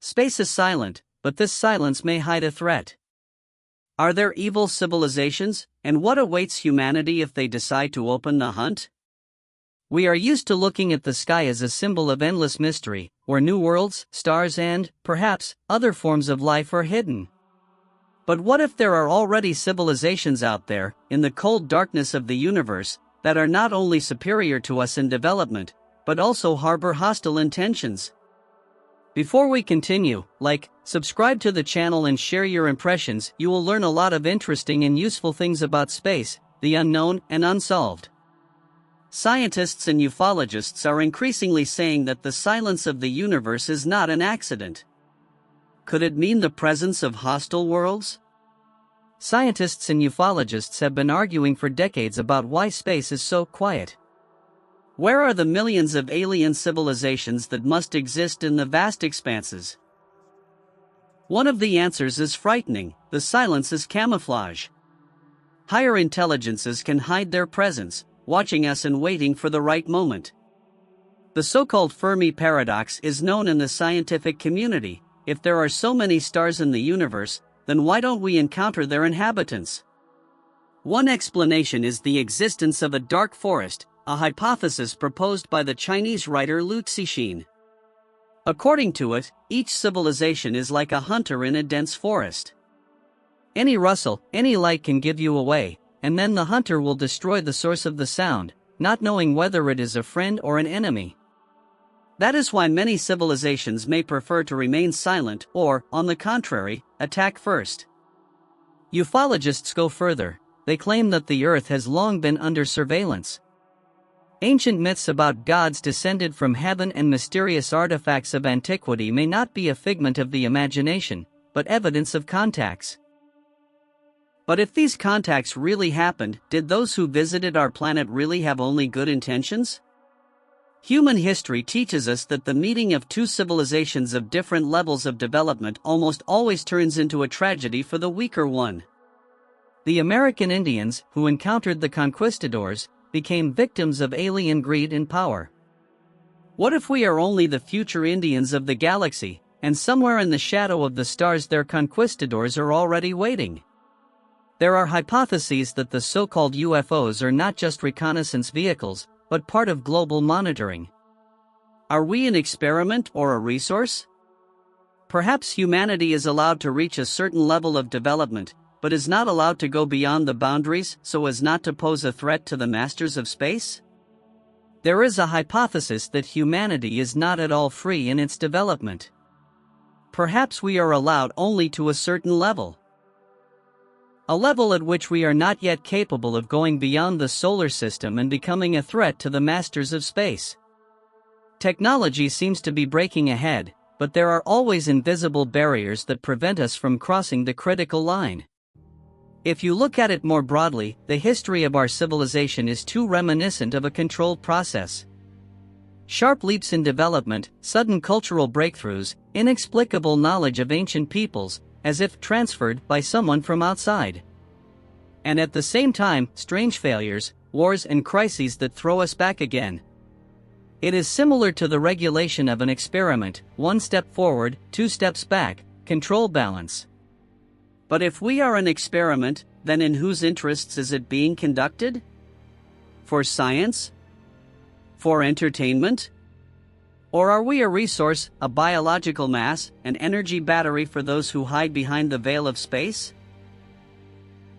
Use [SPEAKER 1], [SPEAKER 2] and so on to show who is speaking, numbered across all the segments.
[SPEAKER 1] Space is silent, but this silence may hide a threat. Are there evil civilizations, and what awaits humanity if they decide to open the hunt? We are used to looking at the sky as a symbol of endless mystery, where new worlds, stars and, perhaps, other forms of life are hidden. But what if there are already civilizations out there, in the cold darkness of the universe, that are not only superior to us in development, but also harbor hostile intentions? Before we continue, like, subscribe to the channel and share your impressions. You will learn a lot of interesting and useful things about space, the unknown and unsolved. Scientists and ufologists are increasingly saying that the silence of the universe is not an accident. Could it mean the presence of hostile worlds? Scientists and ufologists have been arguing for decades about why space is so quiet. Where are the millions of alien civilizations that must exist in the vast expanses? One of the answers is frightening: the silence is camouflage. Higher intelligences can hide their presence, watching us and waiting for the right moment. The so-called Fermi paradox is known in the scientific community. If there are so many stars in the universe, then why don't we encounter their inhabitants? One explanation is the existence of a dark forest, a hypothesis proposed by the Chinese writer Liu Cixin. According to it, each civilization is like a hunter in a dense forest. Any rustle, any light can give you away, and then the hunter will destroy the source of the sound, not knowing whether it is a friend or an enemy. That is why many civilizations may prefer to remain silent or, on the contrary, attack first. Ufologists go further. They claim that the Earth has long been under surveillance. Ancient myths about gods descended from heaven and mysterious artifacts of antiquity may not be a figment of the imagination, but evidence of contacts. But if these contacts really happened, did those who visited our planet really have only good intentions? Human history teaches us that the meeting of two civilizations of different levels of development almost always turns into a tragedy for the weaker one. The American Indians, who encountered the conquistadors, became victims of alien greed and power. What if we are only the future Indians of the galaxy, and somewhere in the shadow of the stars their conquistadors are already waiting? There are hypotheses that the so-called UFOs are not just reconnaissance vehicles, but part of global monitoring. Are we an experiment or a resource? Perhaps humanity is allowed to reach a certain level of development, but is not allowed to go beyond the boundaries so as not to pose a threat to the masters of space? There is a hypothesis that humanity is not at all free in its development. Perhaps we are allowed only to a certain level. A level at which we are not yet capable of going beyond the solar system and becoming a threat to the masters of space. Technology seems to be breaking ahead, but there are always invisible barriers that prevent us from crossing the critical line. If you look at it more broadly, the history of our civilization is too reminiscent of a controlled process. Sharp leaps in development, sudden cultural breakthroughs, inexplicable knowledge of ancient peoples, as if transferred by someone from outside. And at the same time, strange failures, wars and crises that throw us back again. It is similar to the regulation of an experiment: one step forward, two steps back, control balance. But if we are an experiment, then in whose interests is it being conducted? For science? For entertainment? Or are we a resource, a biological mass, an energy battery for those who hide behind the veil of space?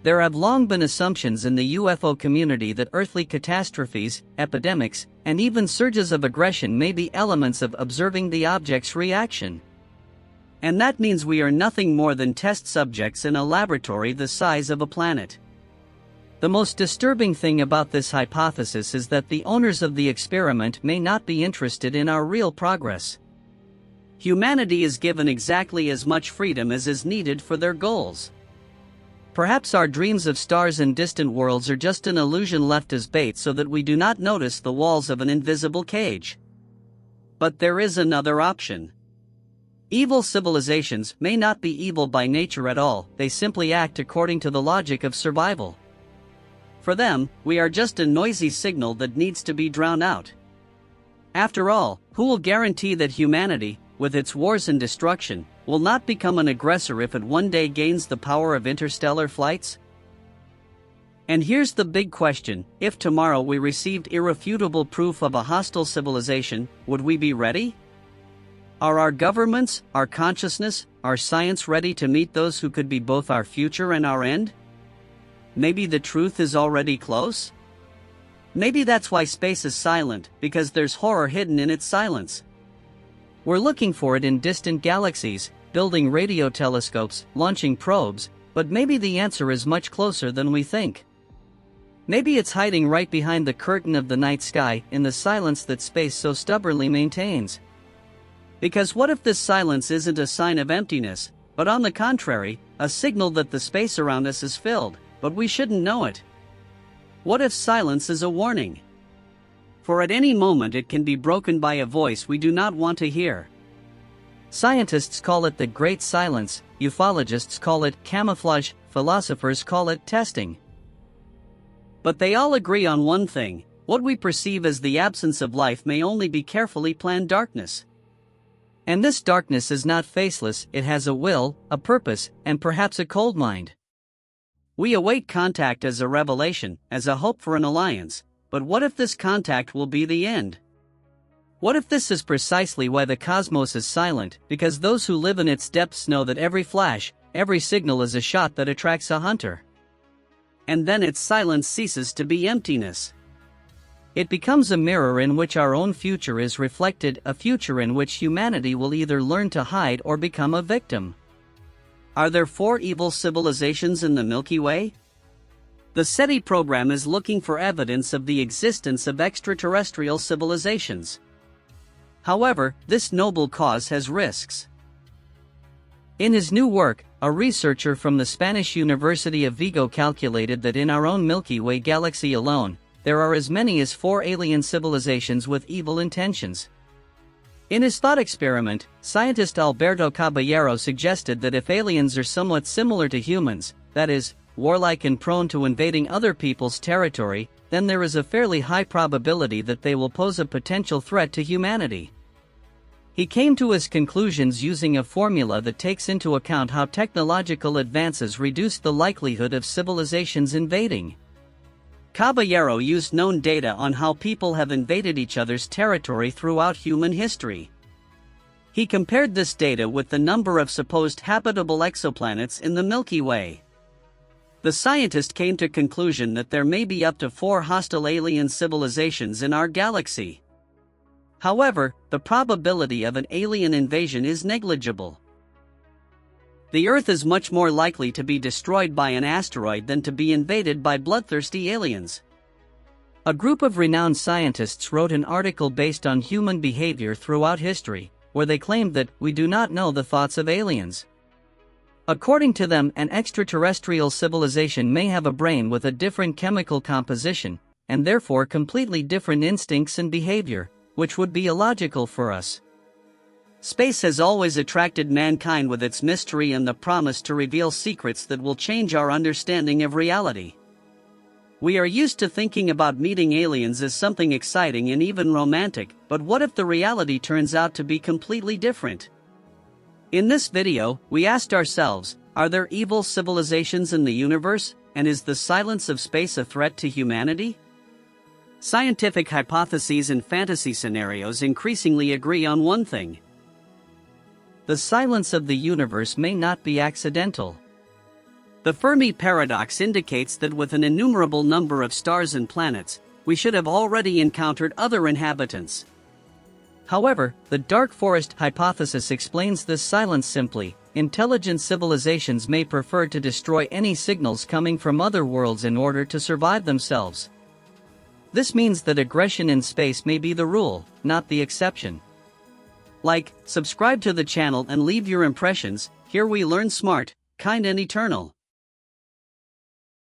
[SPEAKER 1] There have long been assumptions in the UFO community that earthly catastrophes, epidemics, and even surges of aggression may be elements of observing the object's reaction. And that means we are nothing more than test subjects in a laboratory the size of a planet. The most disturbing thing about this hypothesis is that the owners of the experiment may not be interested in our real progress. Humanity is given exactly as much freedom as is needed for their goals. Perhaps our dreams of stars and distant worlds are just an illusion left as bait so that we do not notice the walls of an invisible cage. But there is another option. Evil civilizations may not be evil by nature at all, they simply act according to the logic of survival. For them, we are just a noisy signal that needs to be drowned out. After all, who will guarantee that humanity, with its wars and destruction, will not become an aggressor if it one day gains the power of interstellar flights? And here's the big question: if tomorrow we received irrefutable proof of a hostile civilization, would we be ready? Are our governments, our consciousness, our science ready to meet those who could be both our future and our end? Maybe the truth is already close? Maybe that's why space is silent, because there's horror hidden in its silence. We're looking for it in distant galaxies, building radio telescopes, launching probes, but maybe the answer is much closer than we think. Maybe it's hiding right behind the curtain of the night sky, in the silence that space so stubbornly maintains. Because what if this silence isn't a sign of emptiness, but on the contrary, a signal that the space around us is filled, but we shouldn't know it? What if silence is a warning? For at any moment it can be broken by a voice we do not want to hear. Scientists call it the Great Silence, ufologists call it camouflage, philosophers call it testing. But they all agree on one thing: what we perceive as the absence of life may only be carefully planned darkness. And this darkness is not faceless, it has a will, a purpose, and perhaps a cold mind. We await contact as a revelation, as a hope for an alliance, but what if this contact will be the end? What if this is precisely why the cosmos is silent, because those who live in its depths know that every flash, every signal is a shot that attracts a hunter? And then its silence ceases to be emptiness. It becomes a mirror in which our own future is reflected, a future in which humanity will either learn to hide or become a victim. Are there 4 evil civilizations in the Milky Way? The SETI program is looking for evidence of the existence of extraterrestrial civilizations. However, this noble cause has risks. In his new work, a researcher from the Spanish University of Vigo calculated that in our own Milky Way galaxy alone, there are as many as 4 alien civilizations with evil intentions. In his thought experiment, scientist Alberto Caballero suggested that if aliens are somewhat similar to humans, that is, warlike and prone to invading other people's territory, then there is a fairly high probability that they will pose a potential threat to humanity. He came to his conclusions using a formula that takes into account how technological advances reduce the likelihood of civilizations invading. Caballero used known data on how people have invaded each other's territory throughout human history. He compared this data with the number of supposed habitable exoplanets in the Milky Way. The scientist came to the conclusion that there may be up to 4 hostile alien civilizations in our galaxy. However, the probability of an alien invasion is negligible. The Earth is much more likely to be destroyed by an asteroid than to be invaded by bloodthirsty aliens. A group of renowned scientists wrote an article based on human behavior throughout history, where they claimed that we do not know the thoughts of aliens. According to them, an extraterrestrial civilization may have a brain with a different chemical composition, and therefore completely different instincts and behavior, which would be illogical for us. Space has always attracted mankind with its mystery and the promise to reveal secrets that will change our understanding of reality. We are used to thinking about meeting aliens as something exciting and even romantic, but what if the reality turns out to be completely different? In this video, we asked ourselves, are there evil civilizations in the universe, and is the silence of space a threat to humanity? Scientific hypotheses and fantasy scenarios increasingly agree on one thing. The silence of the universe may not be accidental. The Fermi paradox indicates that with an innumerable number of stars and planets, we should have already encountered other inhabitants. However, the dark forest hypothesis explains this silence simply: intelligent civilizations may prefer to destroy any signals coming from other worlds in order to survive themselves. This means that aggression in space may be the rule, not the exception. Like, subscribe to the channel and leave your impressions. Here we learn smart, kind and eternal.